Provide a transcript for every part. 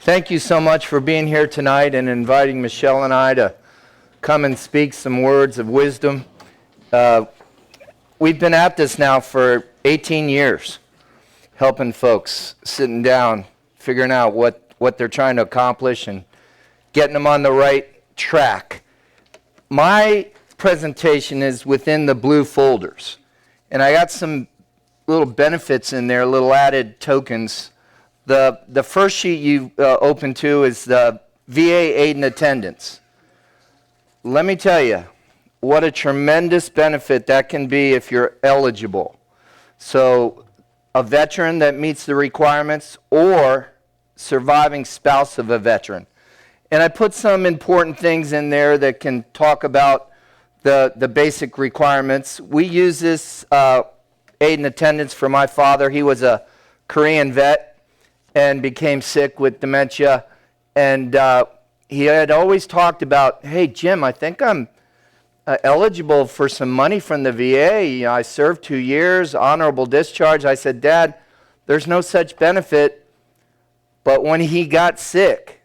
Thank you so much for being here tonight and inviting Michelle and I to come and speak some words of wisdom. We've been at this now for 18 years, helping folks, sitting down, figuring out what they're trying to accomplish and getting them on the right track. My presentation is within the blue folders, and I got some little benefits in there, little added tokens. The first sheet you open to is the VA aid and attendance. Let me tell you what a tremendous benefit that can be if you're eligible. So a veteran that meets the requirements or surviving spouse of a veteran. And I put some important things in there that can talk about the basic requirements. We use this aid and attendance for my father. He was a Korean vet and became sick with dementia. And he had always talked about, hey, Jim, I think I'm eligible for some money from the VA. You know, I served 2 years, honorable discharge. I said, Dad, there's no such benefit. But when he got sick,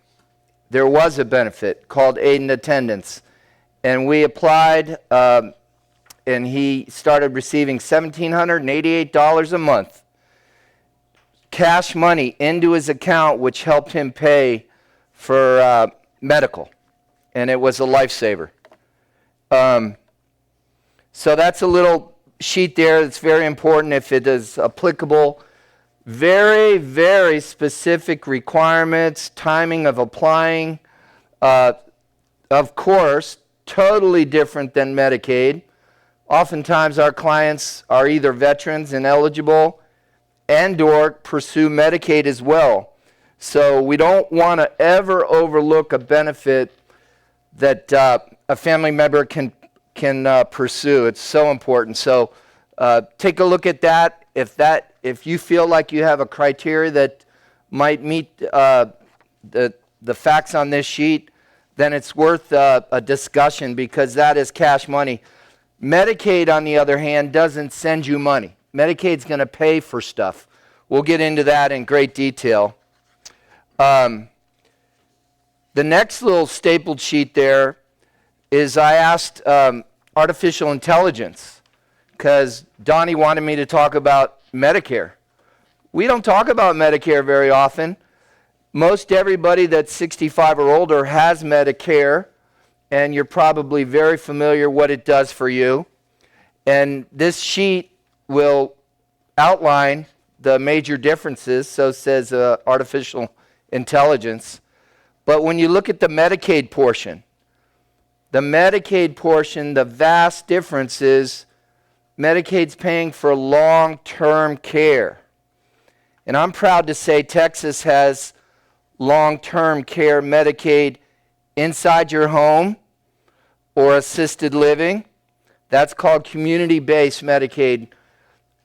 there was a benefit called aid and attendance. And we applied, and he started receiving $1,788 a month, cash money into his account, which helped him pay for medical. And it was a lifesaver. So that's a little sheet there that's very important if it is applicable. Very, very specific requirements, timing of applying. Of course, totally different than Medicaid. Oftentimes our clients are either veterans and eligible and or pursue Medicaid as well. So we don't want to ever overlook a benefit that a family member can pursue. It's so important. So take a look at that. If you feel like you have a criteria that might meet the facts on this sheet, then it's worth a discussion because that is cash money. Medicaid, on the other hand, doesn't send you money. Medicaid's going to pay for stuff. We'll get into that in great detail. The next little stapled sheet there is I asked artificial intelligence because Donnie wanted me to talk about Medicare. We don't talk about Medicare very often. Most everybody that's 65 or older has Medicare, and you're probably very familiar what it does for you. And this sheet will outline the major differences, so says artificial intelligence. But when you look at the Medicaid portion, the vast difference is Medicaid's paying for long-term care. And I'm proud to say Texas has long-term care Medicaid inside your home or assisted living. That's called community-based Medicaid.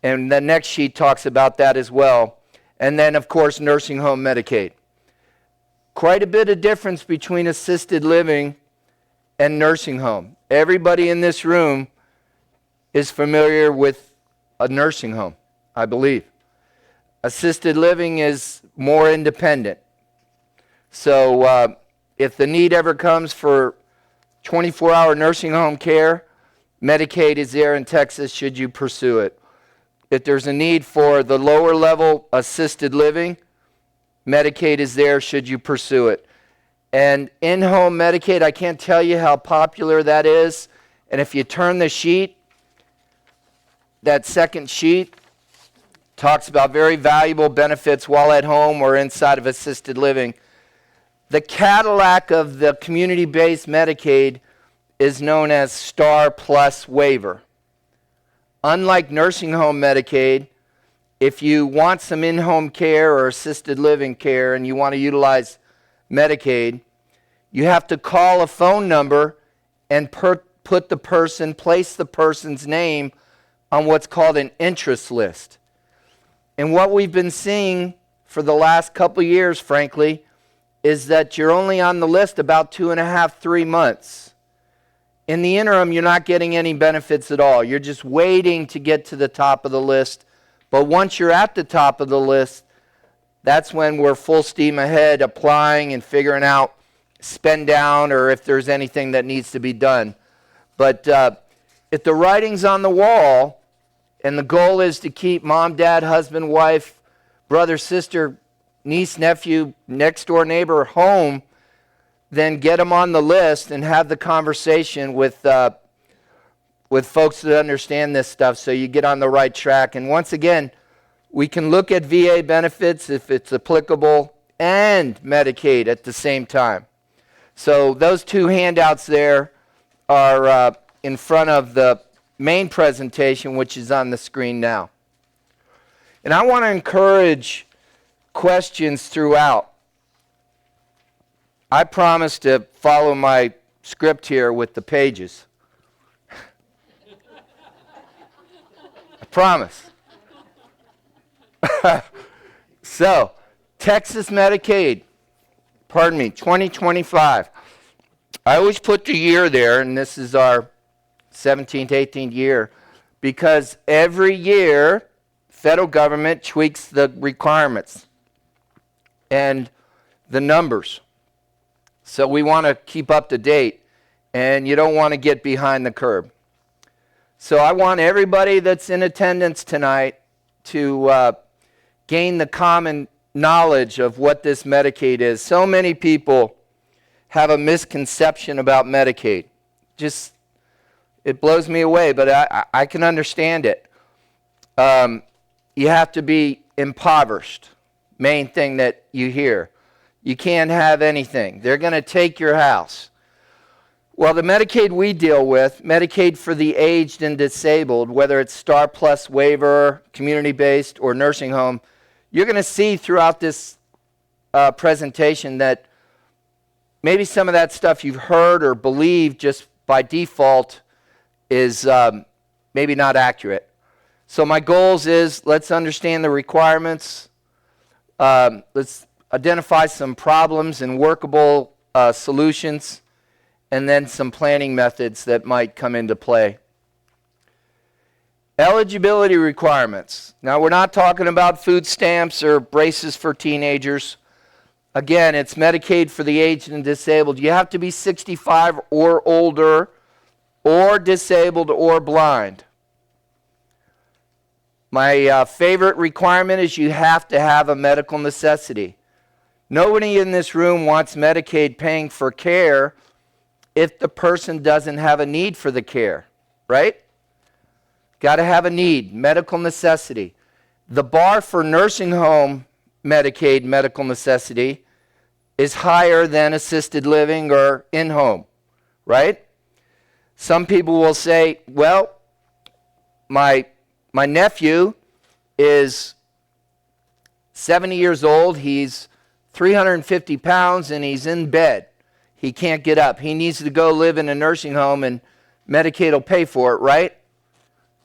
And the next sheet talks about that as well. And then, of course, nursing home Medicaid. Quite a bit of difference between assisted living and nursing home. Everybody in this room is familiar with a nursing home, I believe. Assisted living is more independent. So if the need ever comes for 24-hour nursing home care, Medicaid is there in Texas should you pursue it. If there's a need for the lower level assisted living, Medicaid is there should you pursue it. And in-home Medicaid, I can't tell you how popular that is. And if you turn the sheet, that second sheet talks about very valuable benefits while at home or inside of assisted living. The Cadillac of the community-based Medicaid is known as Star Plus waiver. Unlike nursing home Medicaid, if you want some in-home care or assisted living care and you want to utilize Medicaid, you have to call a phone number and place the person's name on what's called an interest list. And what we've been seeing for the last couple years, frankly, is that you're only on the list about 2.5, 3 months. In the interim, you're not getting any benefits at all. You're just waiting to get to the top of the list. But once you're at the top of the list, That's when we're full steam ahead applying and figuring out spend down or if there's anything that needs to be done. But if the writing's on the wall and the goal is to keep mom, dad, husband, wife, brother, sister, niece, nephew, next door neighbor home, then get them on the list and have the conversation with folks that understand this stuff so you get on the right track. And once again, we can look at VA benefits if it's applicable and Medicaid at the same time. So those two handouts there are in front of the main presentation, which is on the screen now. And I want to encourage questions throughout. I promise to follow my script here with the pages. I promise. So, Texas Medicaid, 2025. I always put the year there, and this is our 17th, 18th year, because every year, federal government tweaks the requirements and the numbers. So we want to keep up to date, and you don't want to get behind the curve. So I want everybody that's in attendance tonight to gain the common knowledge of what this Medicaid is. So many people have a misconception about Medicaid. Just, it blows me away, but I can understand it. You have to be impoverished. Main thing that you hear. You can't have anything. They're going to take your house. Well, the Medicaid we deal with, Medicaid for the aged and disabled, whether it's Star Plus waiver, community-based, or nursing home, you're going to see throughout this presentation that maybe some of that stuff you've heard or believed just by default is maybe not accurate. So my goals is let's understand the requirements. Let's identify some problems and workable solutions, and then some planning methods that might come into play. Eligibility requirements. Now, we're not talking about food stamps or braces for teenagers. Again, it's Medicaid for the aged and disabled. You have to be 65 or older, or disabled or blind. My favorite requirement is you have to have a medical necessity. Nobody in this room wants Medicaid paying for care if the person doesn't have a need for the care, right? Got to have a need, medical necessity. The bar for nursing home Medicaid medical necessity is higher than assisted living or in-home, right? Some people will say, well, my nephew is 70 years old, he's 350 pounds, and he's in bed. He can't get up. He needs to go live in a nursing home, and Medicaid will pay for it, right?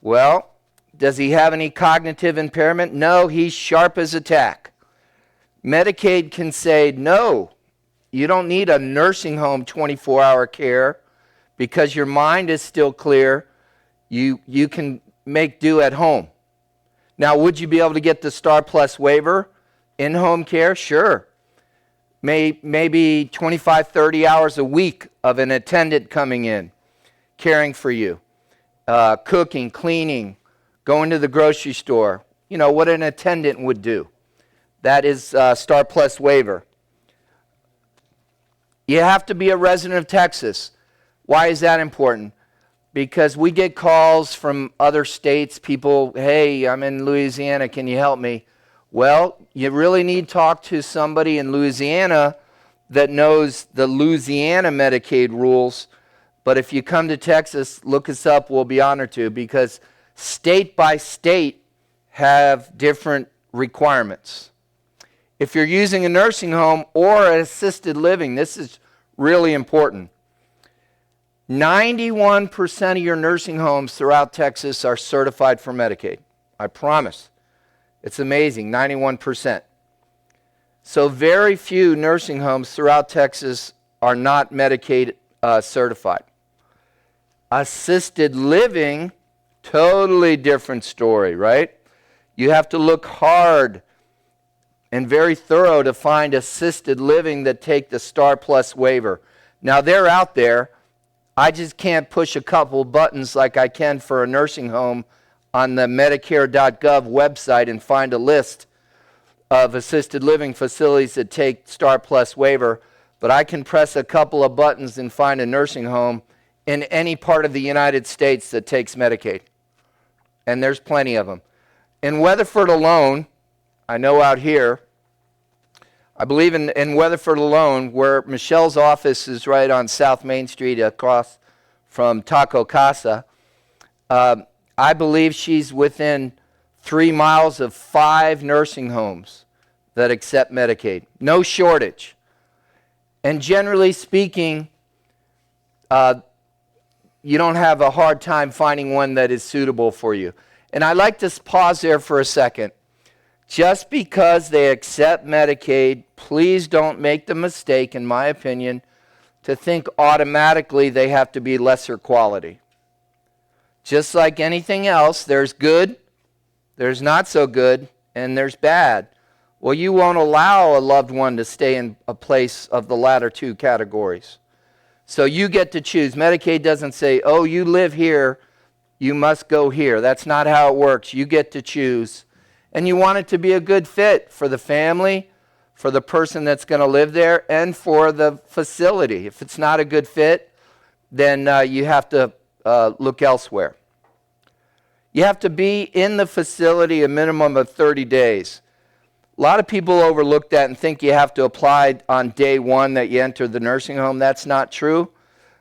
Well, does he have any cognitive impairment? No, he's sharp as a tack. Medicaid can say, no, you don't need a nursing home 24-hour care because your mind is still clear. You can make do at home. Now, would you be able to get the Star Plus waiver? In-home care? Sure. Maybe 25, 30 hours a week of an attendant coming in, caring for you, cooking, cleaning, going to the grocery store. You know, what an attendant would do. That is Star Plus waiver. You have to be a resident of Texas. Why is that important? Because we get calls from other states, people, hey, I'm in Louisiana, can you help me? Well, you really need to talk to somebody in Louisiana that knows the Louisiana Medicaid rules. But if you come to Texas, look us up, we'll be honored to, because state by state have different requirements. If you're using a nursing home or an assisted living, this is really important. 91% of your nursing homes throughout Texas are certified for Medicaid. I promise. It's amazing, 91%. So very few nursing homes throughout Texas are not Medicaid certified. Assisted living, totally different story, right? You have to look hard and very thorough to find assisted living that take the Star Plus waiver. Now they're out there. I just can't push a couple buttons like I can for a nursing home on the Medicare.gov website and find a list of assisted living facilities that take Star Plus waiver, but I can press a couple of buttons and find a nursing home in any part of the United States that takes Medicaid. And there's plenty of them. In Weatherford alone, I know out here, I believe in Weatherford alone, where Michelle's office is right on South Main Street across from Taco Casa, I believe she's within 3 miles of 5 nursing homes that accept Medicaid. No shortage. And generally speaking, you don't have a hard time finding one that is suitable for you. And I'd like to pause there for a second. Just because they accept Medicaid, please don't make the mistake, in my opinion, to think automatically they have to be lesser quality. Just like anything else, there's good, there's not so good, and there's bad. Well, you won't allow a loved one to stay in a place of the latter two categories. So you get to choose. Medicaid doesn't say, oh, you live here, you must go here. That's not how it works. You get to choose. And you want it to be a good fit for the family, for the person that's going to live there, and for the facility. If it's not a good fit, then you have to look elsewhere. You have to be in the facility a minimum of 30 days. A lot of people overlook that and think you have to apply on day one that you enter the nursing home. That's not true.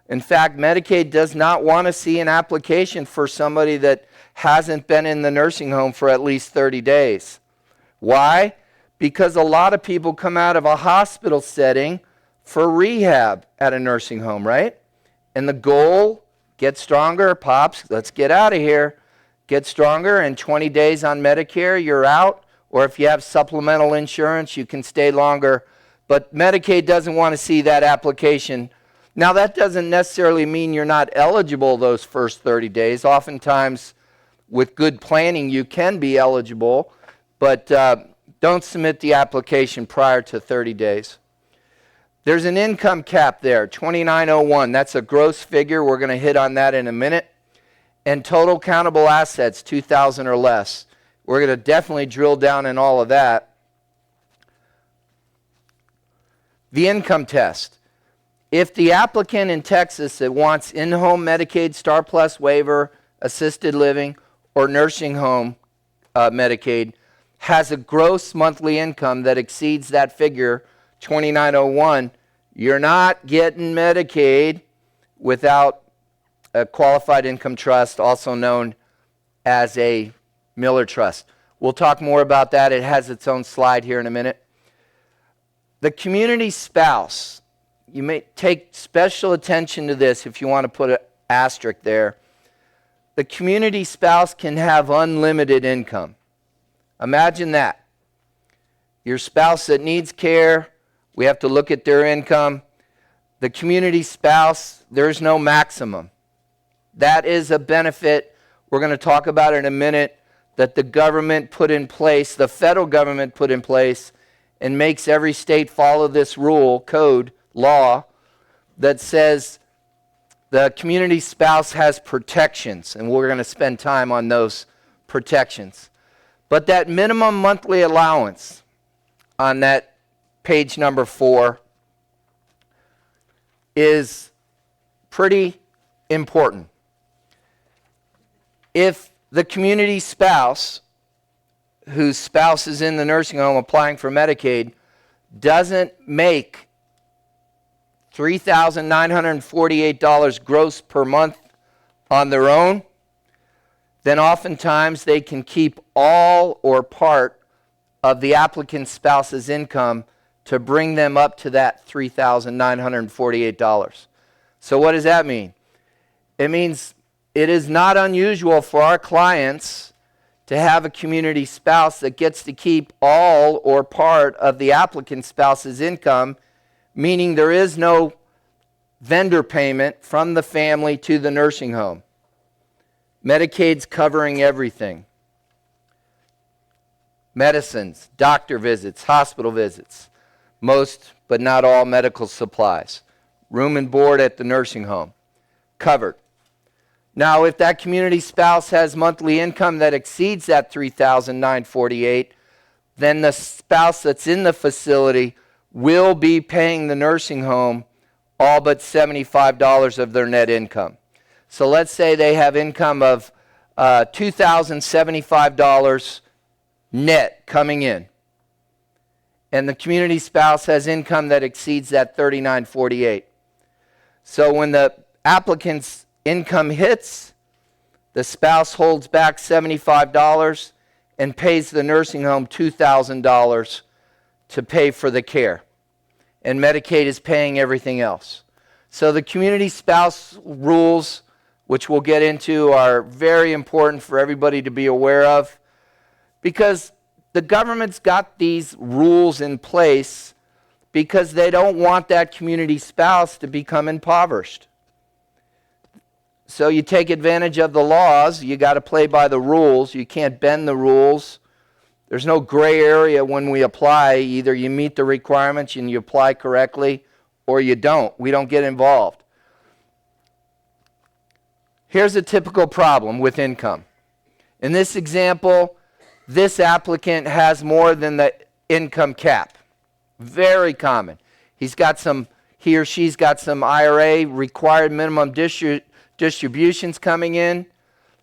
In fact, Medicaid does not want to see an application for somebody that hasn't been in the nursing home for at least 30 days. Why? Because a lot of people come out of a hospital setting for rehab at a nursing home, right? And the goal, get stronger, pops, let's get out of here. Get stronger, and 20 days on Medicare, you're out. Or if you have supplemental insurance, you can stay longer. But Medicaid doesn't want to see that application. Now, that doesn't necessarily mean you're not eligible those first 30 days. Oftentimes, with good planning, you can be eligible, but don't submit the application prior to 30 days. There's an income cap there, $2,901. That's a gross figure. We're going to hit on that in a minute. And total countable assets, $2,000 or less. We're going to definitely drill down in all of that. The income test. If the applicant in Texas that wants in-home Medicaid, Star Plus waiver, assisted living, or nursing home Medicaid has a gross monthly income that exceeds that figure, $2,901, you're not getting Medicaid without a qualified income trust, also known as a Miller Trust. We'll talk more about that. It has its own slide here in a minute. The community spouse. You may take special attention to this if you want to put an asterisk there. The community spouse can have unlimited income. Imagine that. Your spouse that needs care, we have to look at their income. The community spouse, there's no maximum. That is a benefit, we're going to talk about it in a minute, that the government put in place, the federal government put in place, and makes every state follow this rule, code, law, that says the community spouse has protections, and we're going to spend time on those protections. But that minimum monthly allowance on that page number 4 is pretty important. If the community spouse, whose spouse is in the nursing home applying for Medicaid, doesn't make $3,948 gross per month on their own, then oftentimes they can keep all or part of the applicant's spouse's income to bring them up to that $3,948. So what does that mean? It means it is not unusual for our clients to have a community spouse that gets to keep all or part of the applicant's spouse's income, meaning there is no vendor payment from the family to the nursing home. Medicaid's covering everything. medicines, doctor visits, hospital visits, most but not all medical supplies, room and board at the nursing home, covered. Now, if that community spouse has monthly income that exceeds that $3,948, then the spouse that's in the facility will be paying the nursing home all but $75 of their net income. So let's say they have income of $2,075 net coming in, and the community spouse has income that exceeds that $3,948. So when the applicant's income hits, the spouse holds back $75 and pays the nursing home $2,000 to pay for the care. And Medicaid is paying everything else. So the community spouse rules, which we'll get into, are very important for everybody to be aware of, because the government's got these rules in place because they don't want that community spouse to become impoverished. So you take advantage of the laws. You got to play by the rules. You can't bend the rules. There's no gray area when we apply. Either you meet the requirements and you apply correctly, or you don't. We don't get involved. Here's a typical problem with income. In this example, this applicant has more than the income cap. Very common. He or she's got some IRA required minimum distributions coming in.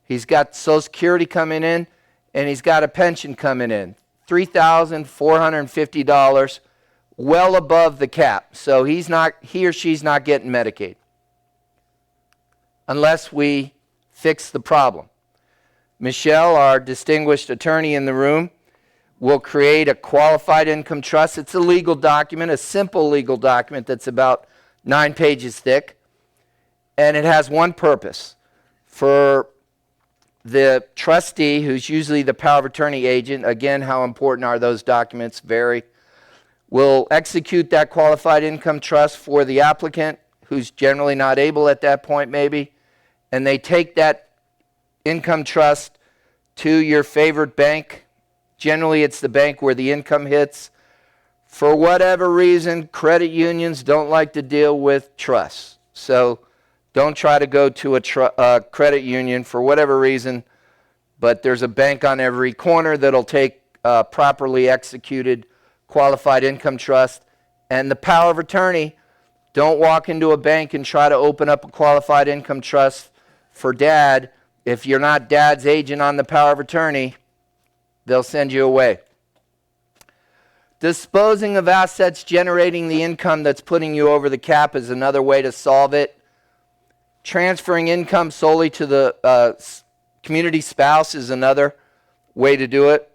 He's got Social Security coming in, and he's got a pension coming in, $3,450, well above the cap. So he or she's not getting Medicaid unless we fix the problem. Michelle, our distinguished attorney in the room, will create a qualified income trust. It's a legal document, a simple legal document that's about 9 pages thick. And it has one purpose: for the trustee, who's usually the power of attorney agent, again, how important are those documents? Vary. Will execute that qualified income trust for the applicant, who's generally not able at that point maybe, and they take that income trust to your favorite bank. Generally, it's the bank where the income hits. For whatever reason, credit unions don't like to deal with trusts. So don't try to go to a credit union for whatever reason, but there's a bank on every corner that'll take properly executed qualified income trust. And the power of attorney, don't walk into a bank and try to open up a qualified income trust for dad. If you're not dad's agent on the power of attorney, they'll send you away. Disposing of assets generating the income that's putting you over the cap is another way to solve it. Transferring income solely to the community spouse is another way to do it.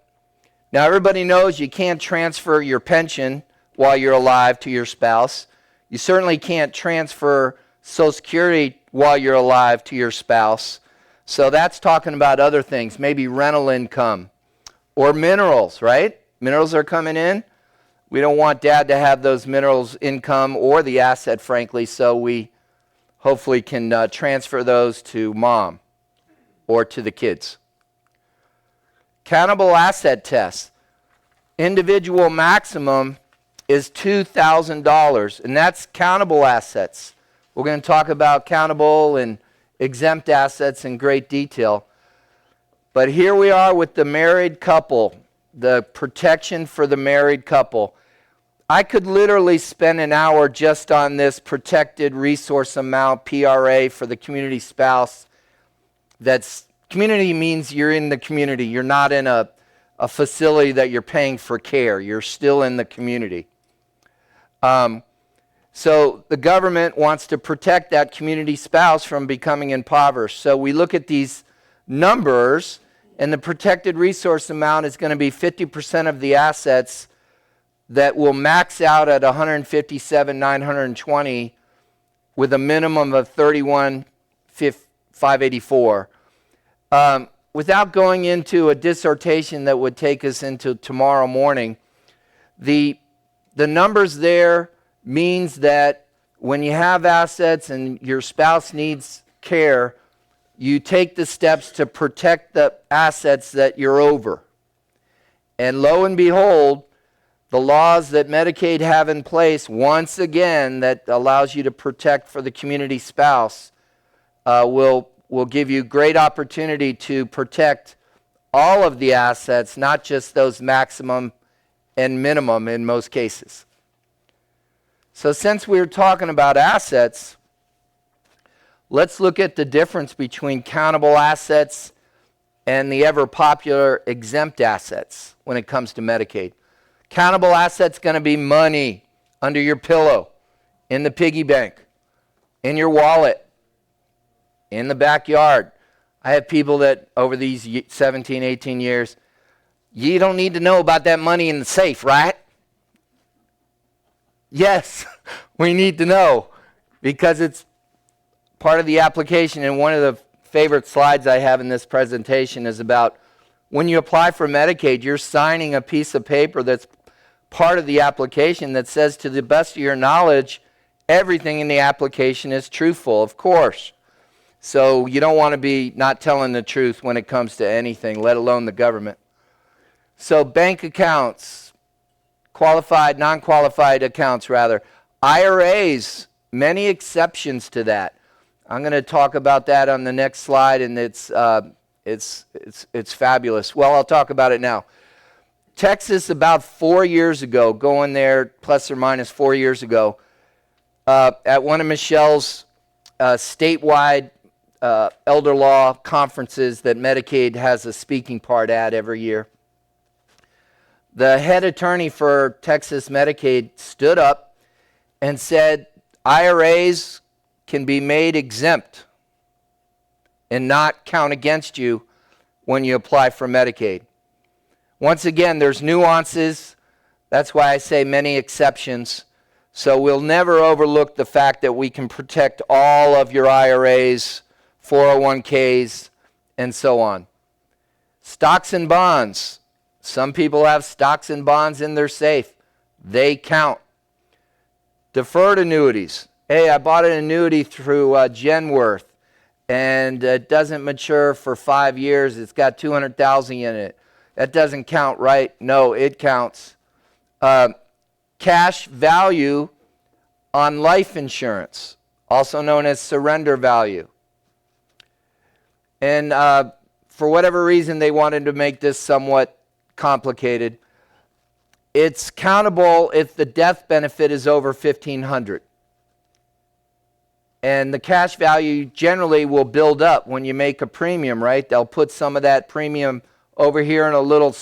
Now, everybody knows you can't transfer your pension while you're alive to your spouse. You certainly can't transfer Social Security while you're alive to your spouse. So that's talking about other things, maybe rental income or minerals, right? Minerals are coming in. We don't want dad to have those minerals income or the asset, frankly, so we hopefully can transfer those to mom or to the kids. Countable asset test. Individual maximum is $2,000, and that's countable assets. We're going to talk about countable and exempt assets in great detail. But here we are with the married couple, the protection for the married couple. I could literally spend an hour just on this protected resource amount, PRA, for the community spouse. Community means you're in the community. You're not in a facility that you're paying for care. You're still in the community. So the government wants to protect that community spouse from becoming impoverished. So we look at these numbers, and the protected resource amount is going to be 50% of the assets that will max out at $157,920 with a minimum of $31,584. Without going into a dissertation that would take us into tomorrow morning, the numbers there means that when you have assets and your spouse needs care, you take the steps to protect the assets that you're over. And lo and behold, the laws that Medicaid have in place, once again, that allows you to protect for the community spouse, will give you great opportunity to protect all of the assets, not just those maximum and minimum in most cases. So since we're talking about assets, let's look at the difference between countable assets and the ever popular exempt assets when it comes to Medicaid. Countable assets going to be money under your pillow, in the piggy bank, in your wallet, in the backyard. I have people that over these 17, 18 years, you don't need to know about that money in the safe, right? Yes, we need to know because it's part of the application. And one of the favorite slides I have in this presentation is about when you apply for Medicaid, you're signing a piece of paper that's part of the application that says, to the best of your knowledge, everything in the application is truthful, of course. So you don't want to be not telling the truth when it comes to anything, let alone the government. So bank accounts, qualified, non-qualified accounts rather. IRAs, many exceptions to that. I'm going to talk about that on the next slide, and it's fabulous. Well, I'll talk about it now. Texas, about 4 years ago, going there plus or minus 4 years ago, at one of Michelle's statewide elder law conferences that Medicaid has a speaking part at every year, the head attorney for Texas Medicaid stood up and said IRAs can be made exempt and not count against you when you apply for Medicaid. Once again, there's nuances. That's why I say many exceptions. So we'll never overlook the fact that we can protect all of your IRAs, 401ks, and so on. Stocks and bonds. Some people have stocks and bonds in their safe. They count. Deferred annuities. Hey, I bought an annuity through Genworth, and it doesn't mature for 5 years. It's got $200,000 in it. That doesn't count, right? No, it counts. Cash value on life insurance, also known as surrender value. And for whatever reason, they wanted to make this somewhat complicated. It's countable if the death benefit is over $1,500. And the cash value generally will build up when you make a premium, right? They'll put some of that premium over here in a little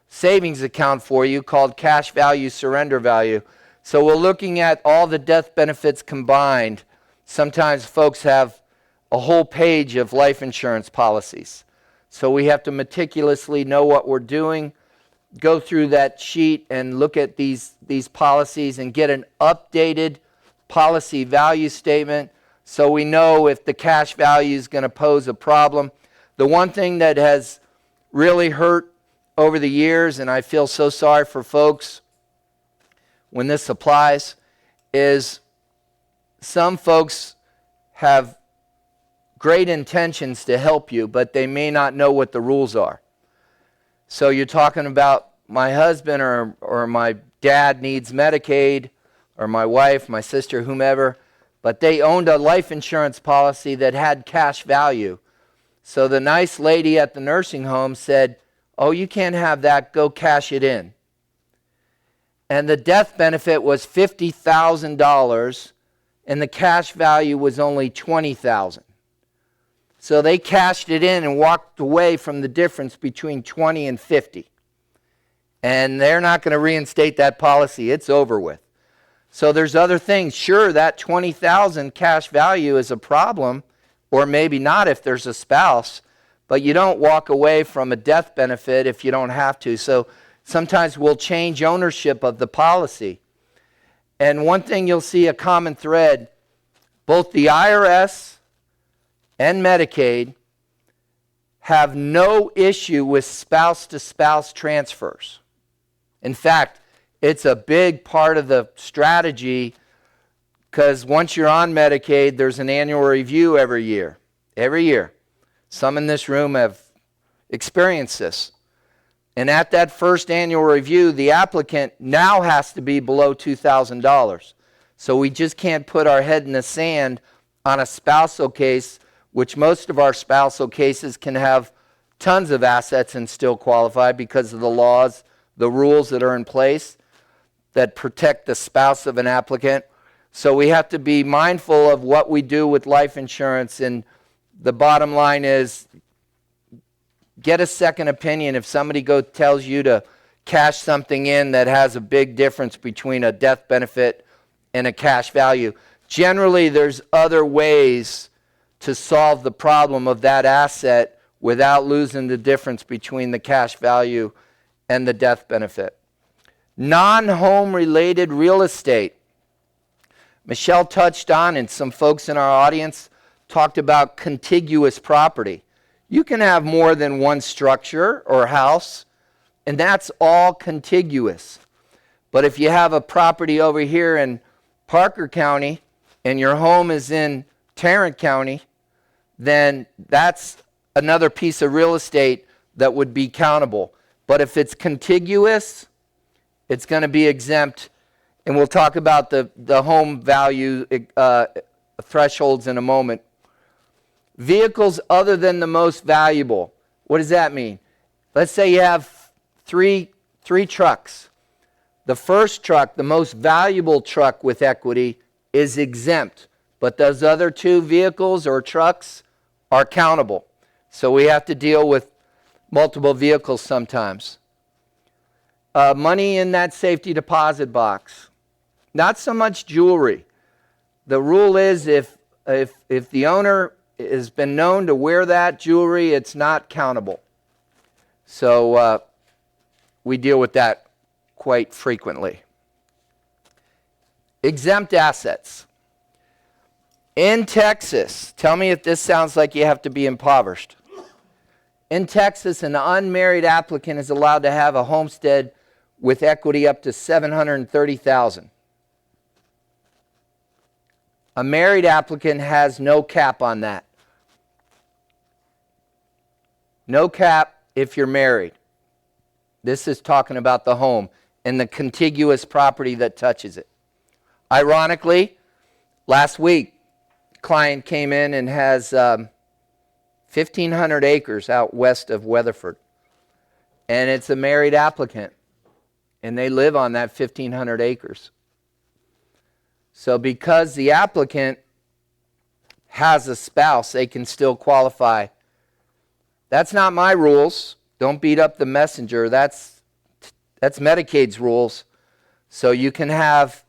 savings account for you called cash value, surrender value. So we're looking at all the death benefits combined. Sometimes folks have a whole page of life insurance policies. So we have to meticulously know what we're doing, go through that sheet and look at these policies and get an updated policy value statement so we know if the cash value is going to pose a problem. The one thing that has really hurt over the years, and I feel so sorry for folks when this applies, is some folks have great intentions to help you, but they may not know what the rules are. So you're talking about my husband or my dad needs Medicaid, or my wife, my sister, whomever, but they owned a life insurance policy that had cash value. So the nice lady at the nursing home said, oh, you can't have that, go cash it in. And the death benefit was $50,000, and the cash value was only $20,000. So they cashed it in and walked away from the difference between 20 and 50. And they're not going to reinstate that policy. It's over with. So there's other things. Sure, that $20,000 cash value is a problem, or maybe not if there's a spouse, but you don't walk away from a death benefit if you don't have to. So sometimes we'll change ownership of the policy. And one thing you'll see a common thread, both the IRS and Medicaid have no issue with spouse-to-spouse transfers. In fact, it's a big part of the strategy because once you're on Medicaid, there's an annual review every year. Every year. Some in this room have experienced this. And at that first annual review, the applicant now has to be below $2,000. So we just can't put our head in the sand on a spousal case, which most of our spousal cases can have tons of assets and still qualify because of the laws, the rules that are in place that protect the spouse of an applicant. So we have to be mindful of what we do with life insurance. And the bottom line is, get a second opinion. If somebody tells you to cash something in that has a big difference between a death benefit and a cash value, generally there's other ways to solve the problem of that asset without losing the difference between the cash value and the death benefit. Non-home related real estate. Michelle touched on, and some folks in our audience talked about contiguous property. You can have more than one structure or house, and that's all contiguous. But if you have a property over here in Parker County and your home is in Tarrant County, then that's another piece of real estate that would be countable. But if it's contiguous, it's going to be exempt. And we'll talk about the home value thresholds in a moment. Vehicles other than the most valuable. What does that mean? Let's say you have three trucks. The first truck, the most valuable truck with equity, is exempt. But those other two vehicles or trucks are countable. So we have to deal with multiple vehicles sometimes. Money in that safety deposit box. Not so much jewelry. The rule is if the owner has been known to wear that jewelry, it's not countable. So we deal with that quite frequently. Exempt assets. In Texas, tell me if this sounds like you have to be impoverished. In Texas, an unmarried applicant is allowed to have a homestead with equity up to $730,000. A married applicant has no cap on that. No cap if you're married. This is talking about the home and the contiguous property that touches it. Ironically, last week, a client came in and has 1,500 acres out west of Weatherford. And it's a married applicant. And they live on that 1,500 acres. So because the applicant has a spouse, they can still qualify. That's not my rules. Don't beat up the messenger. That's Medicaid's rules. So you can have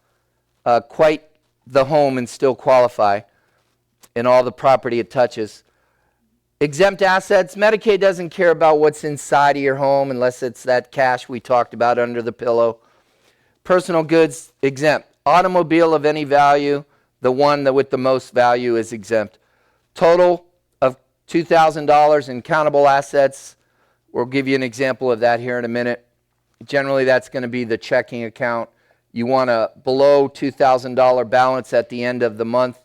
quite the home and still qualify in all the property it touches. Exempt assets. Medicaid doesn't care about what's inside of your home unless it's that cash we talked about under the pillow. Personal goods, exempt. Automobile of any value, the one that with the most value is exempt. Total of $2,000 in countable assets. We'll give you an example of that here in a minute. Generally, that's going to be the checking account. You want a below $2,000 balance at the end of the month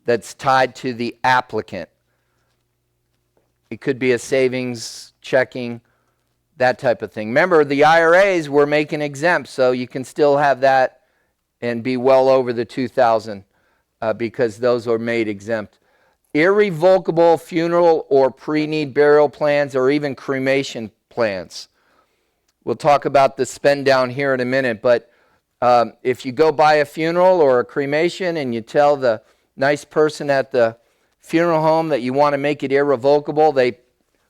that's tied to the applicant. It could be a savings, checking, that type of thing. Remember, the IRAs we're making exempt, so you can still have that and be well over the $2,000 because those are made exempt. Irrevocable funeral or pre-need burial plans or even cremation plans. We'll talk about the spend down here in a minute, but if you go buy a funeral or a cremation and you tell the nice person at the funeral home that you want to make it irrevocable, they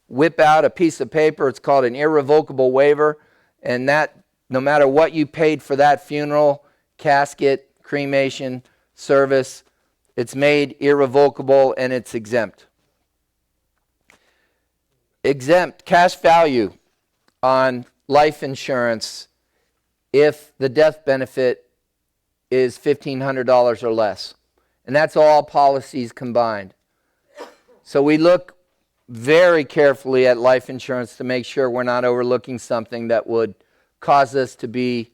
whip out a piece of paper. It's called an irrevocable waiver, and that no matter what you paid for that funeral, casket, cremation, service, it's made irrevocable and it's exempt. Exempt cash value on life insurance if the death benefit is $1,500 or less. And that's all policies combined. So we look very carefully at life insurance to make sure we're not overlooking something that would cause us to be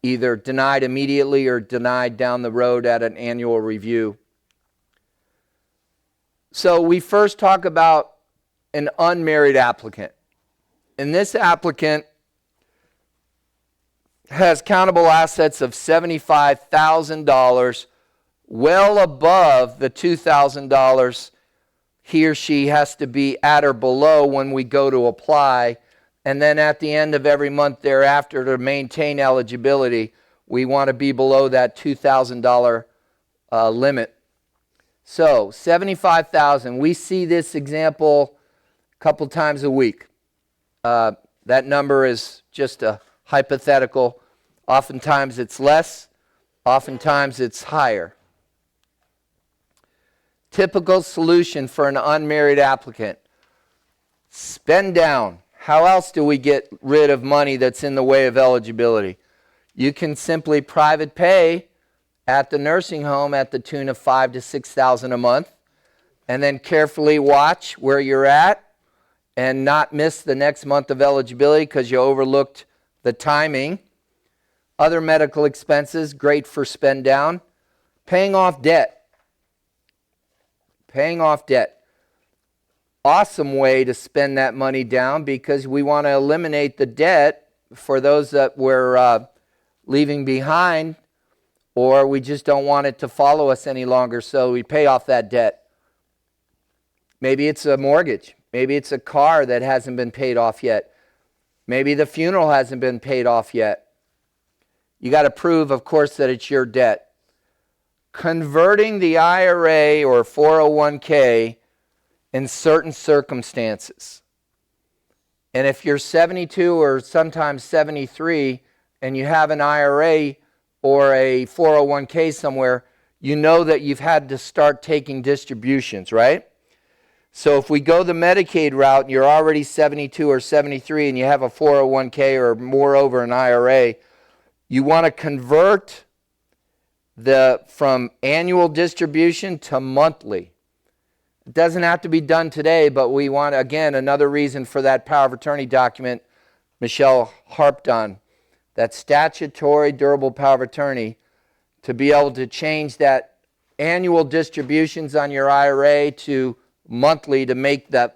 either denied immediately or denied down the road at an annual review. So we first talk about an unmarried applicant. And this applicant has countable assets of $75,000, well above the $2,000 he or she has to be at or below when we go to apply. And then at the end of every month thereafter, to maintain eligibility, we want to be below that $2,000 limit. So $75,000. We see this example a couple times a week. That number is just a hypothetical. Oftentimes it's less. Oftentimes it's higher. Typical solution for an unmarried applicant: spend down. How else do we get rid of money that's in the way of eligibility? You can simply private pay at the nursing home at the tune of $5,000 to $6,000 a month, and then carefully watch where you're at and not miss the next month of eligibility because you overlooked the timing. Other medical expenses, great for spend down. Paying off debt. Paying off debt. Awesome way to spend that money down because we want to eliminate the debt for those that we're leaving behind, or we just don't want it to follow us any longer, so we pay off that debt. Maybe it's a mortgage. Maybe it's a car that hasn't been paid off yet. Maybe the funeral hasn't been paid off yet. You got to prove, of course, that it's your debt. Converting the IRA or 401k in certain circumstances. And if you're 72 or sometimes 73 and you have an IRA or a 401k somewhere, you know that you've had to start taking distributions, right? So if we go the Medicaid route and you're already 72 or 73 and you have a 401k or moreover an IRA, you want to convert from annual distribution to monthly. It doesn't have to be done today, but we want, again, another reason for that power of attorney document Michelle harped on, that statutory durable power of attorney, to be able to change that annual distributions on your IRA to monthly to make the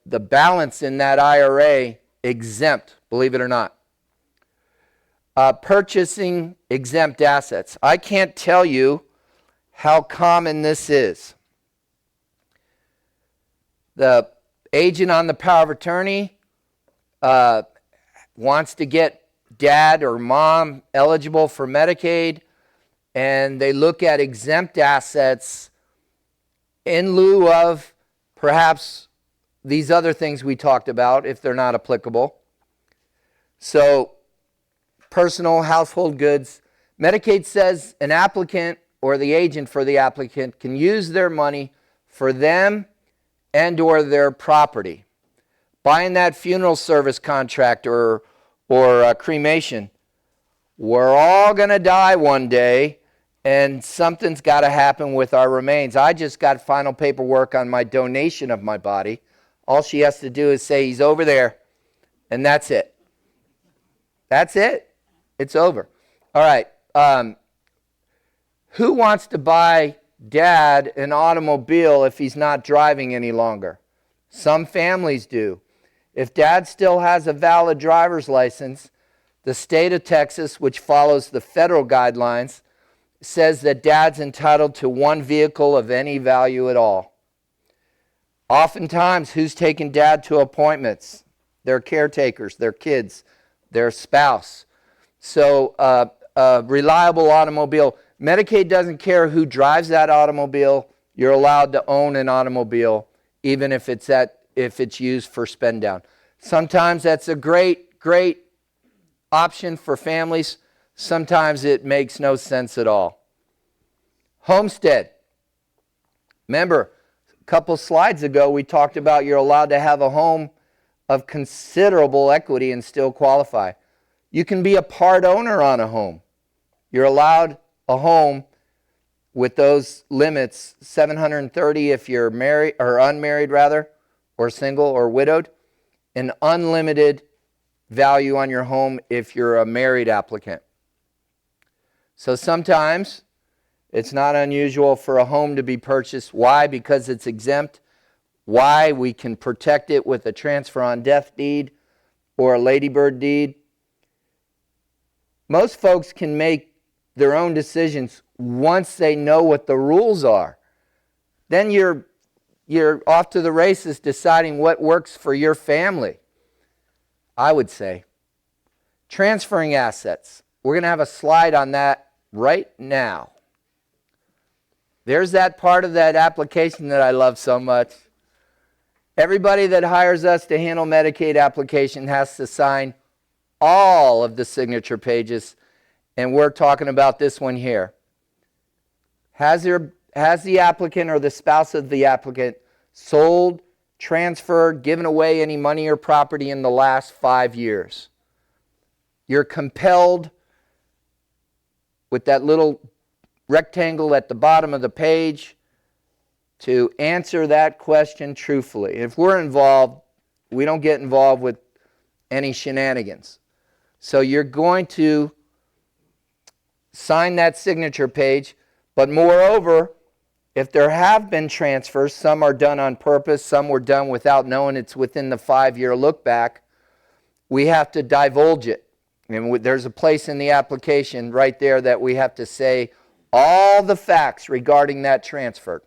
balance in that IRA exempt, believe it or not. Purchasing exempt assets. I can't tell you how common this is. The agent on the power of attorney wants to get dad or mom eligible for Medicaid, and they look at exempt assets in lieu of perhaps these other things we talked about if they're not applicable. So, personal household goods. Medicaid says an applicant or the agent for the applicant can use their money for them and or their property. Buying that funeral service contract or cremation. We're all going to die one day, and something's got to happen with our remains. I just got final paperwork on my donation of my body. All she has to do is say he's over there, and that's it. That's it. It's over. All right. Who wants to buy dad an automobile if he's not driving any longer? Some families do. If dad still has a valid driver's license, the state of Texas, which follows the federal guidelines, says that dad's entitled to one vehicle of any value at all. Oftentimes, who's taking dad to appointments? Their caretakers, their kids, their spouse. So, reliable automobile. Medicaid doesn't care who drives that automobile. You're allowed to own an automobile, even if it's used for spend down. Sometimes that's a great option for families. Sometimes it makes no sense at all. Homestead. Remember, a couple slides ago we talked about you're allowed to have a home of considerable equity and still qualify. You can be a part owner on a home. You're allowed a home with those limits, $730 if you're married or unmarried rather, or single or widowed, and unlimited value on your home if you're a married applicant. So sometimes it's not unusual for a home to be purchased. Why? Because it's exempt. Why? We can protect it with a transfer on death deed or a ladybird deed. Most folks can make their own decisions once they know what the rules are. Then you're off to the races deciding what works for your family, I would say. Transferring assets. We're going to have a slide on that right now. There's that part of that application that I love so much. Everybody that hires us to handle Medicaid application has to sign all of the signature pages, and we're talking about this one here. Has the applicant or the spouse of the applicant sold, transferred, given away any money or property in the last 5 years? You're compelled with that little rectangle at the bottom of the page to answer that question truthfully. If we're involved, we don't get involved with any shenanigans. So you're going to sign that signature page, but moreover, if there have been transfers, some are done on purpose, some were done without knowing it's within the 5-year look back, we have to divulge it. And there's a place in the application right there that we have to say all the facts regarding that transfer.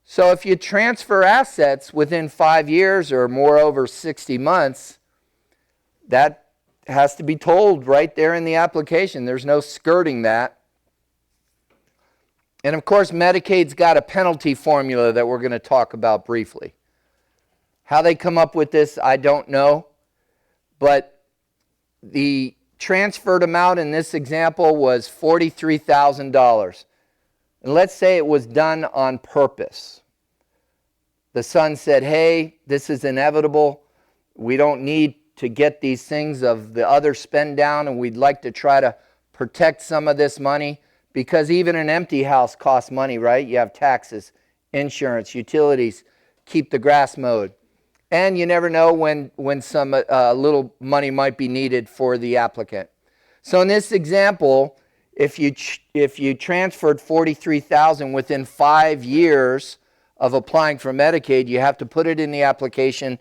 So if you transfer assets within 5 years or moreover 60 months, that has to be told right there in the application. There's no skirting that. And of course, Medicaid's got a penalty formula that we're going to talk about briefly. How they come up with this, I don't know. But the transferred amount in this example was $43,000. And let's say it was done on purpose. The son said, hey, this is inevitable. We don't need to get these things of the other spend down, and we'd like to try to protect some of this money, because even an empty house costs money, right? You have taxes, insurance, utilities, keep the grass mowed. And you never know when some little money might be needed for the applicant. So in this example, if you transferred $43,000 within 5 years of applying for Medicaid, you have to put it in the application,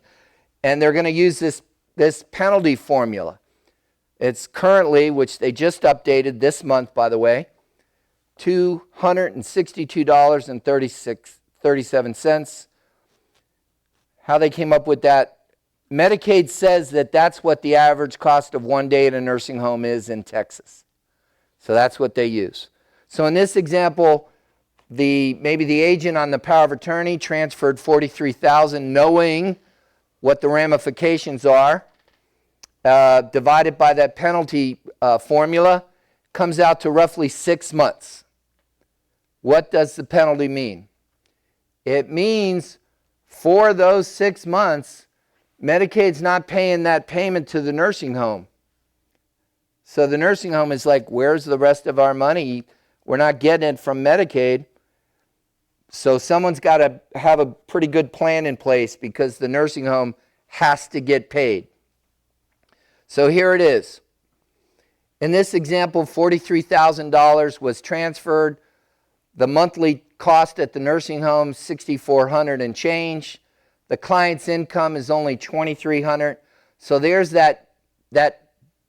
and they're going to use this penalty formula. It's currently, which they just updated this month, by the way, $262.37. How they came up with that, Medicaid says that that's what the average cost of 1 day at a nursing home is in Texas. So that's what they use. So in this example, maybe the agent on the power of attorney transferred $43,000 knowing what the ramifications are, divided by that penalty formula, comes out to roughly 6 months. What does the penalty mean? It means for those 6 months, Medicaid's not paying that payment to the nursing home. So the nursing home is like, where's the rest of our money? We're not getting it from Medicaid. So someone's got to have a pretty good plan in place, because the nursing home has to get paid. So here it is. In this example, $43,000 was transferred. The monthly cost at the nursing home, $6,400 and change. The client's income is only $2,300. So there's that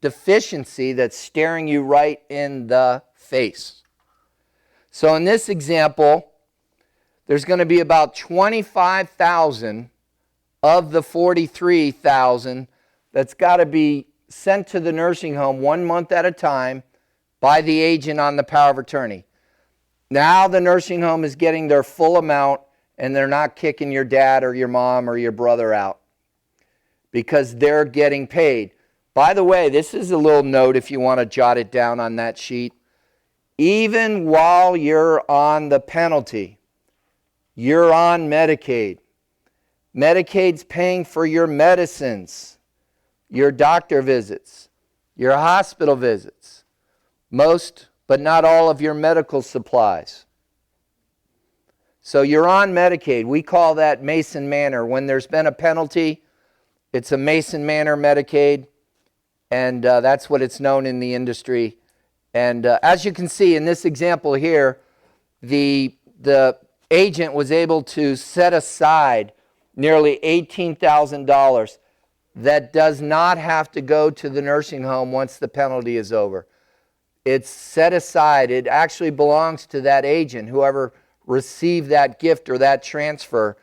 deficiency that's staring you right in the face. So in this example, there's going to be about $25,000 of the $43,000 that's got to be sent to the nursing home 1 month at a time by the agent on the power of attorney. Now the nursing home is getting their full amount, and they're not kicking your dad or your mom or your brother out, because they're getting paid. By the way, this is a little note if you want to jot it down on that sheet. Even while you're on the penalty, you're on Medicaid. Medicaid's paying for your medicines, your doctor visits, your hospital visits, most but not all of your medical supplies. So you're on Medicaid. We call that Mason Manor. When there's been a penalty, it's a Mason Manor Medicaid, and that's what it's known in the industry. And as you can see in this example here, the agent was able to set aside nearly $18,000 that does not have to go to the nursing home once the penalty is over. It's set aside. It actually belongs to that agent, whoever received that gift or that transfer.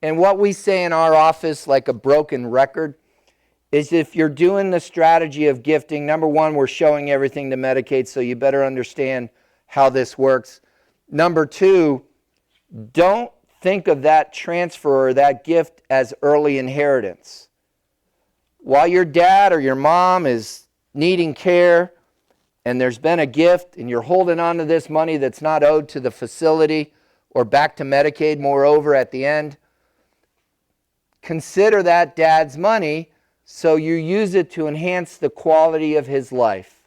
And what we say in our office, like a broken record, is if you're doing the strategy of gifting, number one, we're showing everything to Medicaid, so you better understand how this works. Number two, don't think of that transfer or that gift as early inheritance. While your dad or your mom is needing care and there's been a gift and you're holding on to this money that's not owed to the facility or back to Medicaid, moreover, at the end, consider that dad's money so you use it to enhance the quality of his life.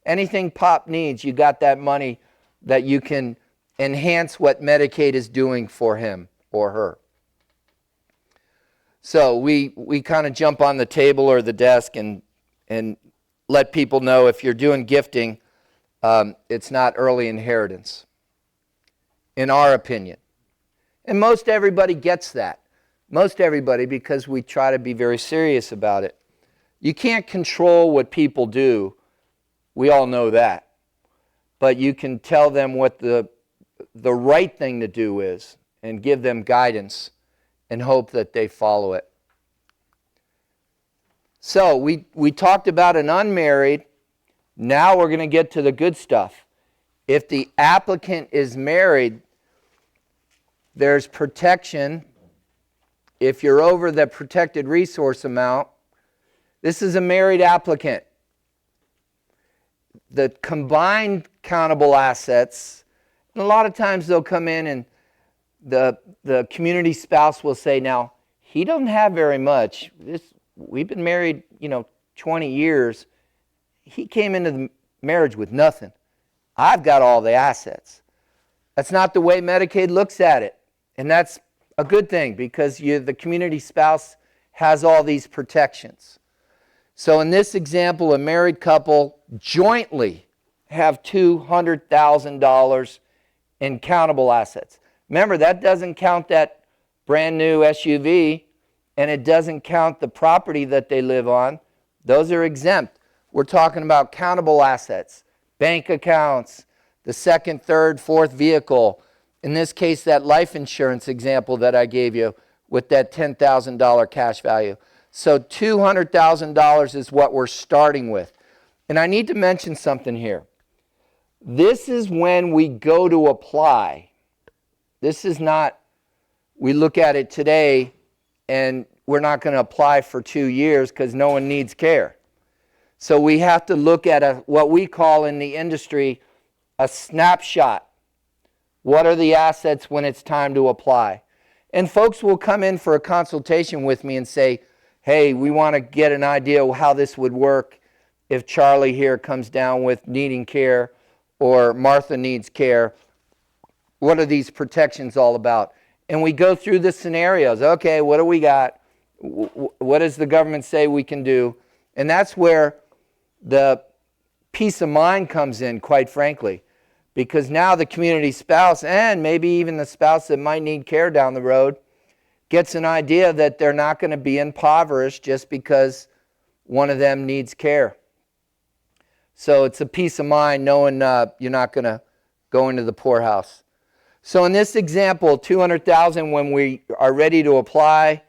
Anything Pop needs, you got that money that you can enhance what Medicaid is doing for him or her. So we kind of jump on the table or the desk and let people know if you're doing gifting, it's not early inheritance, in our opinion. And most everybody gets that. Most everybody, because we try to be very serious about it. You can't control what people do. We all know that. But you can tell them what the right thing to do is and give them guidance and hope that they follow it. So we talked about an unmarried. Now we're going to get to the good stuff. If the applicant is married, there's protection. If you're over the protected resource amount, this is a married applicant. The combined countable assets, and a lot of times they'll come in and the community spouse will say, now, he doesn't have very much. We've been married, 20 years. He came into the marriage with nothing. I've got all the assets. That's not the way Medicaid looks at it. And that's a good thing because the community spouse has all these protections. So in this example, a married couple jointly have $200,000 in countable assets. Remember, that doesn't count that brand new SUV, and it doesn't count the property that they live on. Those are exempt. We're talking about countable assets, bank accounts, the second, third, fourth vehicle. In this case, that life insurance example that I gave you with that $10,000 cash value. So $200,000 is what we're starting with. And I need to mention something here. This is when we go to apply. This is not, we look at it today and we're not going to apply for 2 years because no one needs care. So we have to look at what we call in the industry a snapshot. What are the assets when it's time to apply? And folks will come in for a consultation with me and say, hey, we want to get an idea of how this would work if Charlie here comes down with needing care or Martha needs care. What are these protections all about? And we go through the scenarios. Okay, what do we got? What does the government say we can do? And that's where the peace of mind comes in, quite frankly. Because now the community spouse, and maybe even the spouse that might need care down the road, gets an idea that they're not going to be impoverished just because one of them needs care. So it's a peace of mind knowing you're not going to go into the poorhouse. So in this example, $200,000 when we are ready to apply,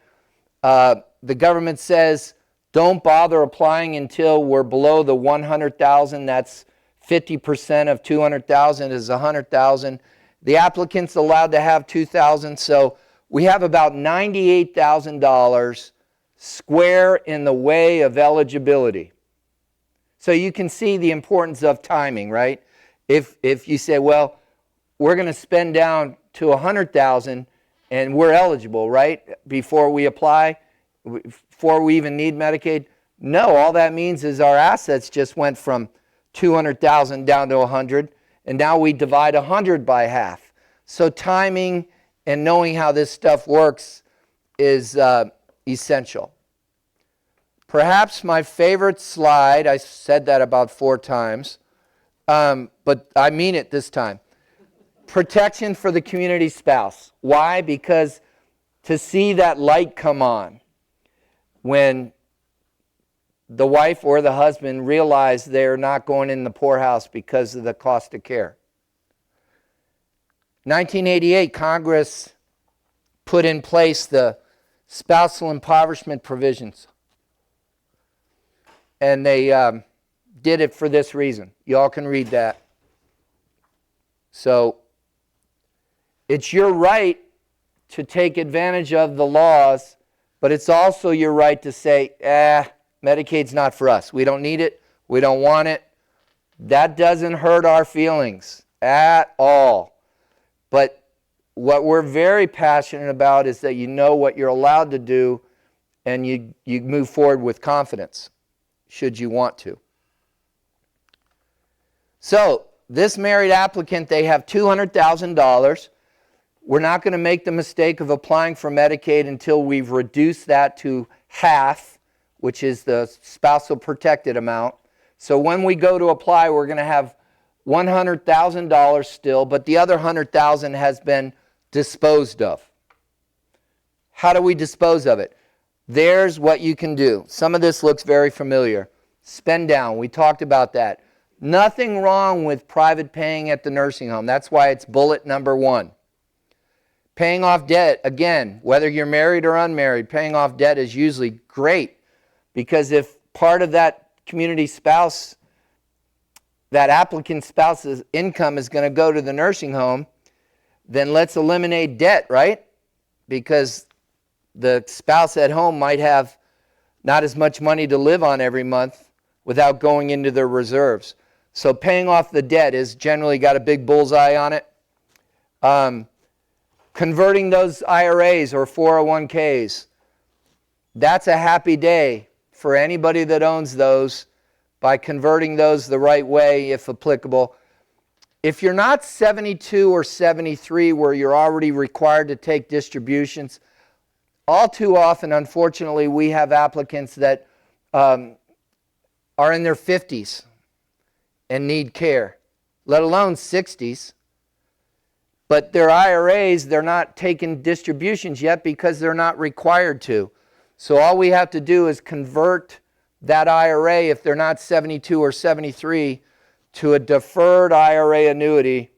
the government says don't bother applying until we're below the $100,000. That's 50% of $200,000 is $100,000. The applicant's allowed to have $2,000, so we have about $98,000 square in the way of eligibility. So you can see the importance of timing, right? If you say, well, we're going to spend down to $100,000 and we're eligible, right? Before we apply, before we even need Medicaid. No, all that means is our assets just went from $200,000 down to 100, and now we divide 100 by half. So timing and knowing how this stuff works is essential. Perhaps my favorite slide, I said that about 4 times, but I mean it this time. Protection for the community spouse. Why? Because to see that light come on when the wife or the husband realize they're not going in the poorhouse because of the cost of care. 1988, Congress put in place the spousal impoverishment provisions. And they did it for this reason. Y'all can read that. So, it's your right to take advantage of the laws, but it's also your right to say, Medicaid's not for us. We don't need it. We don't want it. That doesn't hurt our feelings at all. But what we're very passionate about is that you know what you're allowed to do and you move forward with confidence, should you want to. So, this married applicant, they have $200,000. We're not going to make the mistake of applying for Medicaid until we've reduced that to half, which is the spousal protected amount. So when we go to apply, we're going to have $100,000 still, but the other $100,000 has been disposed of. How do we dispose of it? There's what you can do. Some of this looks very familiar. Spend down. We talked about that. Nothing wrong with private paying at the nursing home. That's why it's bullet number 1. Paying off debt, again, whether you're married or unmarried, paying off debt is usually great, because if part of that community spouse, that applicant spouse's income is going to go to the nursing home, then let's eliminate debt, right? Because the spouse at home might have not as much money to live on every month without going into their reserves. So paying off the debt is generally got a big bullseye on it. Converting those IRAs or 401ks, that's a happy day for anybody that owns those by converting those the right way, if applicable. If you're not 72 or 73 where you're already required to take distributions, all too often, unfortunately, we have applicants that are in their 50s and need care, let alone 60s. But their IRAs, they're not taking distributions yet because they're not required to. So all we have to do is convert that IRA, if they're not 72 or 73, to a deferred IRA annuity,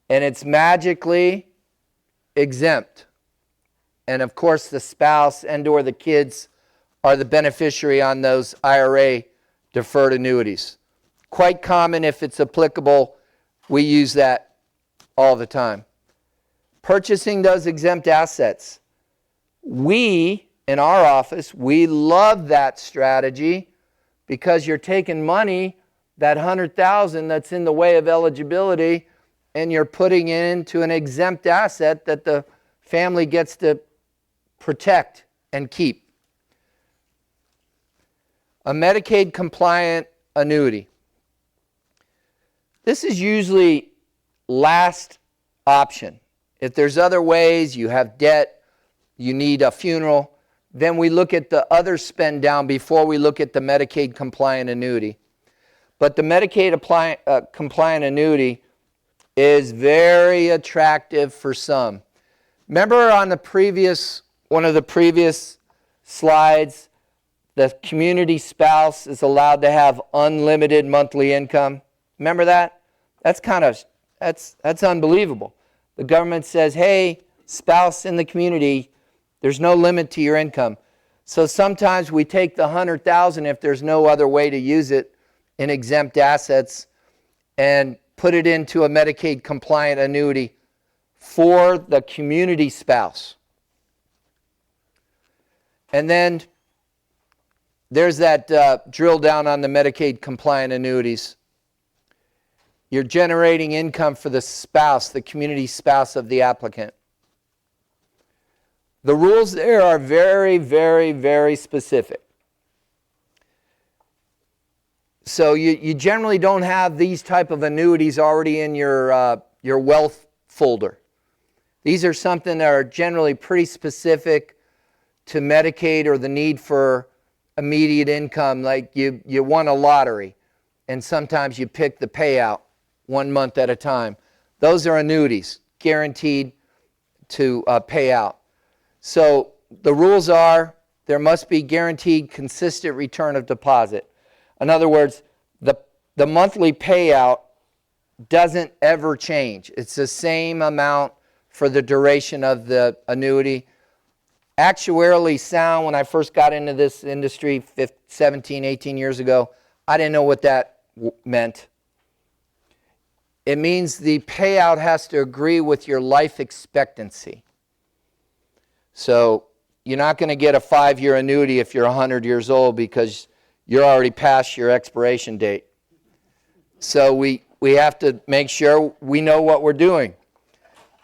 and it's magically exempt. And of course, the spouse and or the kids are the beneficiary on those IRA deferred annuities. Quite common. If it's applicable, we use that all the time. Purchasing those exempt assets. We, in our office, we love that strategy because you're taking money, that $100,000 that's in the way of eligibility, and you're putting it into an exempt asset that the family gets to protect and keep. A Medicaid compliant annuity. This is usually last option. If there's other ways, you have debt, you need a funeral, then we look at the other spend down before we look at the Medicaid compliant annuity. But the Medicaid compliant annuity is very attractive for some. Remember on one of the previous slides, the community spouse is allowed to have unlimited monthly income. Remember that? That's unbelievable. The government says, hey, spouse in the community, there's no limit to your income. So sometimes we take the $100,000 if there's no other way to use it in exempt assets and put it into a Medicaid compliant annuity for the community spouse. And then there's that drill down on the Medicaid compliant annuities. You're generating income for the spouse, the community spouse of the applicant. The rules there are very, very, very specific. So you generally don't have these type of annuities already in your wealth folder. These are something that are generally pretty specific to Medicaid or the need for immediate income, like you won a lottery and sometimes you pick the payout 1 month at a time. Those are annuities, guaranteed to pay out. So the rules are there must be guaranteed consistent return of deposit. In other words, the monthly payout doesn't ever change. It's the same amount for the duration of the annuity. Actuarially sound, when I first got into this industry 17, 18 years ago, I didn't know what that meant. It means the payout has to agree with your life expectancy. So you're not going to get a 5-year annuity if you're 100 years old because you're already past your expiration date. So we have to make sure we know what we're doing.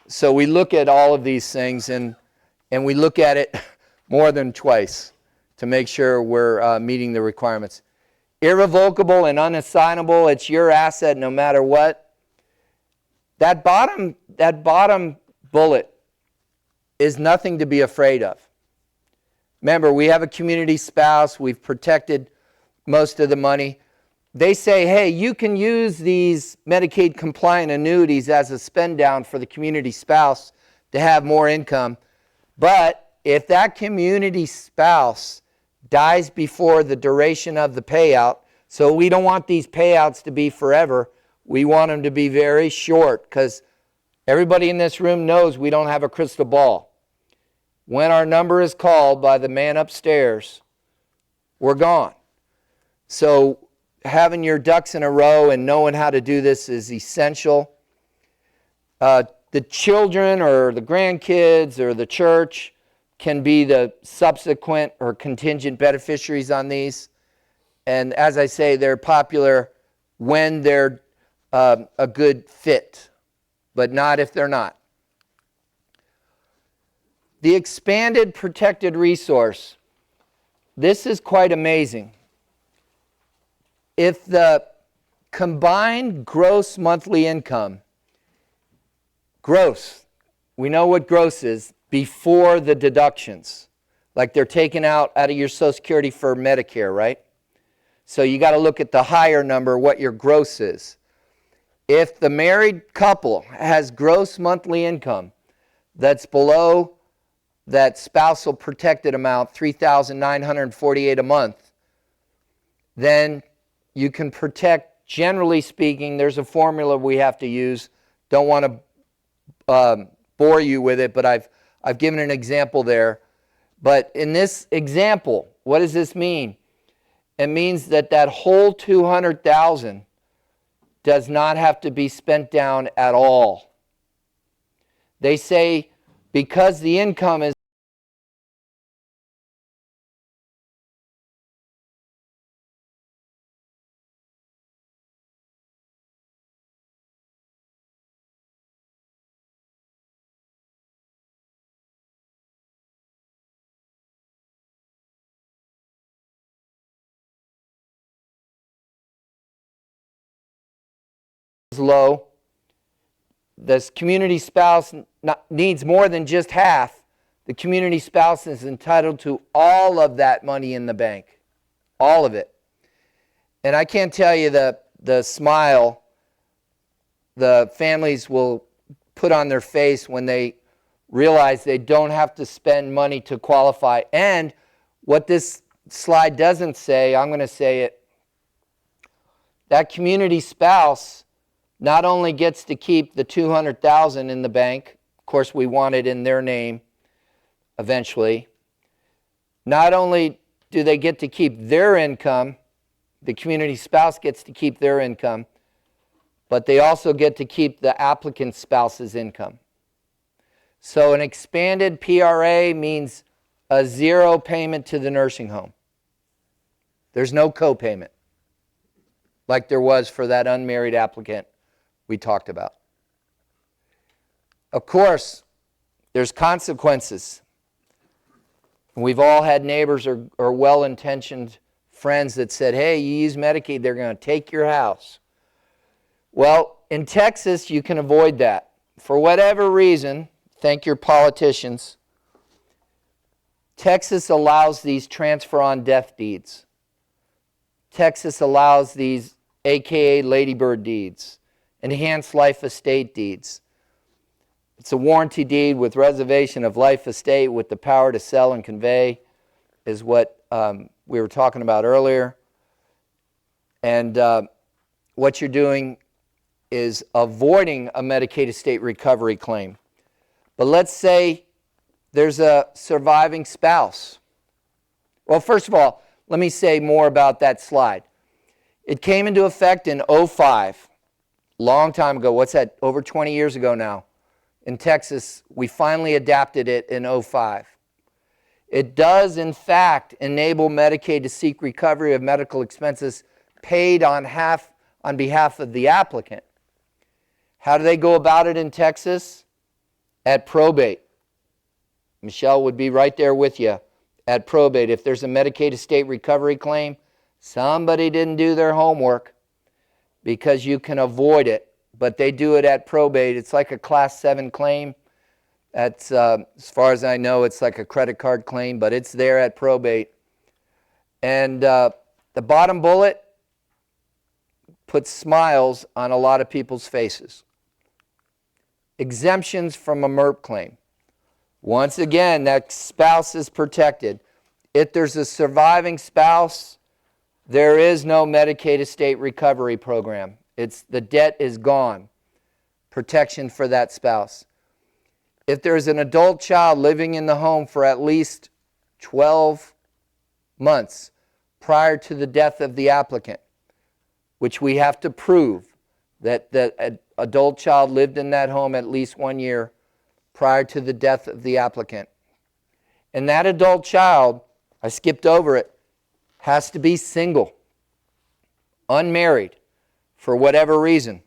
So we look at all of these things, and we look at it more than twice to make sure we're meeting the requirements. Irrevocable and unassignable, it's your asset no matter what. That bottom bullet is nothing to be afraid of. Remember, we have a community spouse. We've protected most of the money. They say, hey, you can use these Medicaid compliant annuities as a spend down for the community spouse to have more income. But if that community spouse dies before the duration of the payout, so we don't want these payouts to be forever, we want them to be very short, because everybody in this room knows we don't have a crystal ball. When our number is called by the man upstairs, we're gone. So having your ducks in a row and knowing how to do this is essential. The children or the grandkids or the church can be the subsequent or contingent beneficiaries on these. And as I say, they're popular when they're a good fit, but not if they're not. The expanded protected resource. This is quite amazing. If the combined gross monthly income, gross, we know what gross is, before the deductions, like they're taken out of your Social Security for Medicare, right? So you got to look at the higher number, what your gross is. If the married couple has gross monthly income that's below that spousal protected amount, $3,948 a month, then you can protect, generally speaking, there's a formula we have to use. Don't want to bore you with it, but I've given an example there. But in this example, what does this mean? It means that that whole $200,000 does not have to be spent down at all. They say because the income is low, this community spouse needs more than just half. The community spouse is entitled to all of that money in the bank, all of it. And I can't tell you the smile the families will put on their face when they realize they don't have to spend money to qualify. And what this slide doesn't say, I'm going to say it, that community spouse not only gets to keep the $200,000 in the bank, of course we want it in their name eventually, not only do they get to keep their income, the community spouse gets to keep their income, but they also get to keep the applicant spouse's income. So an expanded PRA means a zero payment to the nursing home. There's no co-payment, like there was for that unmarried applicant we talked about. Of course, there's consequences. We've all had neighbors or well-intentioned friends that said, hey, you use Medicaid, they're going to take your house. Well, in Texas, you can avoid that. For whatever reason, thank your politicians, Texas allows these transfer on death deeds. Texas allows these AKA ladybird deeds. enhanced life estate deeds. It's a warranty deed with reservation of life estate with the power to sell and convey, is what we were talking about earlier. And what you're doing is avoiding a Medicaid estate recovery claim. But let's say there's a surviving spouse. Well, first of all, let me say more about that slide. It came into effect in 2005, long time ago. What's that? Over 20 years ago now. In Texas, we finally adapted it in 2005. It does, in fact, enable Medicaid to seek recovery of medical expenses paid on behalf of the applicant. How do they go about it in Texas? At probate. Michelle would be right there with you. At probate, if there's a Medicaid estate recovery claim, somebody didn't do their homework, because you can avoid it. But they do it at probate. It's like a Class 7 claim. That's, as far as I know, it's like a credit card claim, but it's there at probate. And the bottom bullet puts smiles on a lot of people's faces. Exemptions from a MERP claim. Once again, that spouse is protected. If there's a surviving spouse, there is no Medicaid estate recovery program. The debt is gone. Protection for that spouse. If there's an adult child living in the home for at least 12 months prior to the death of the applicant, which we have to prove that the adult child lived in that home at least 1 year prior to the death of the applicant. And that adult child, I skipped over it, has to be single, unmarried, for whatever reason.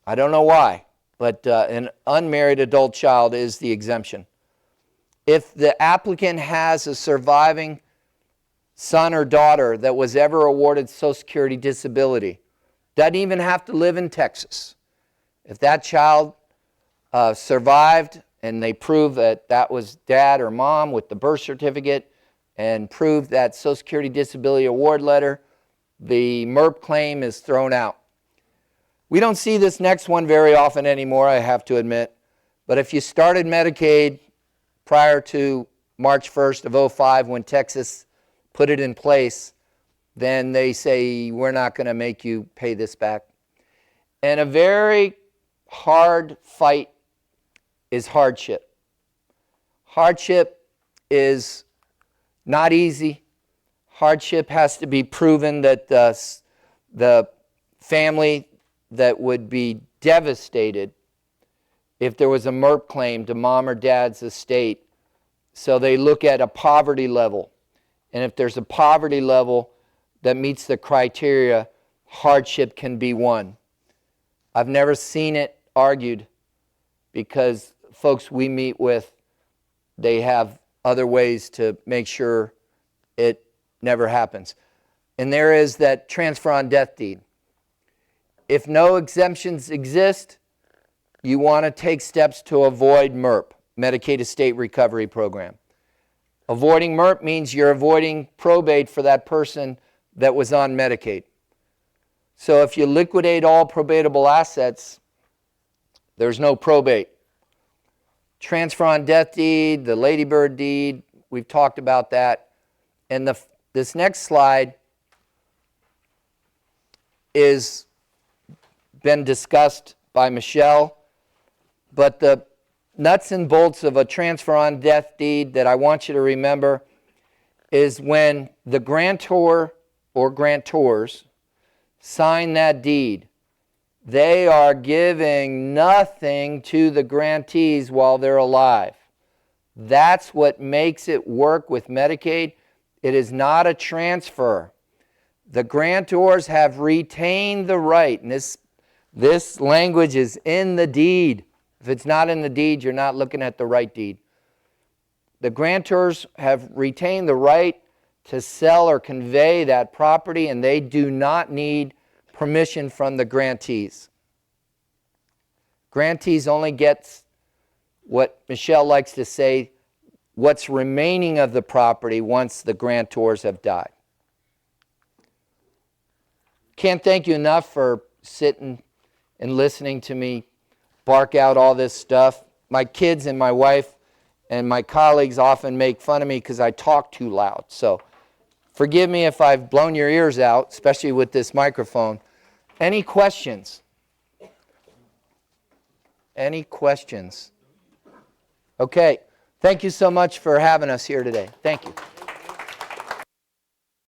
I don't know why, but an unmarried adult child is the exemption. If the applicant has a surviving son or daughter that was ever awarded Social Security disability, doesn't even have to live in Texas. If that child survived and they prove that that was dad or mom with the birth certificate and prove that Social Security disability award letter, the MERP claim is thrown out. We don't see this next one very often anymore, I have to admit. But if you started Medicaid prior to March 1st of 2005 when Texas put it in place, then they say, we're not going to make you pay this back. And a very hard fight is hardship. Hardship is not easy. Hardship has to be proven that the family that would be devastated if there was a MERP claim to mom or dad's estate. So they look at a poverty level. And if there's a poverty level that meets the criteria, hardship can be won. I've never seen it argued, because folks we meet with, they have other ways to make sure it never happens. And there is that transfer on death deed. If no exemptions exist, you want to take steps to avoid MERP, Medicaid Estate Recovery Program. Avoiding MERP means you're avoiding probate for that person that was on Medicaid. So if you liquidate all probatable assets, there's no probate. Transfer on death deed, the Ladybird deed, we've talked about that. And this next slide is been discussed by Michelle, but the nuts and bolts of a transfer on death deed that I want you to remember is when the grantor or grantors sign that deed, they are giving nothing to the grantees while they're alive. That's what makes it work with Medicaid. It is not a transfer. The grantors have retained the right, and this language is in the deed. If it's not in the deed, you're not looking at the right deed. The grantors have retained the right to sell or convey that property, and they do not need permission from the grantees. Grantees only get what Michelle likes to say, what's remaining of the property once the grantors have died. Can't thank you enough for sitting and listening to me bark out all this stuff. My kids and my wife and my colleagues often make fun of me because I talk too loud. So forgive me if I've blown your ears out, especially with this microphone. Any questions? Any questions? Okay. Thank you so much for having us here today. Thank you.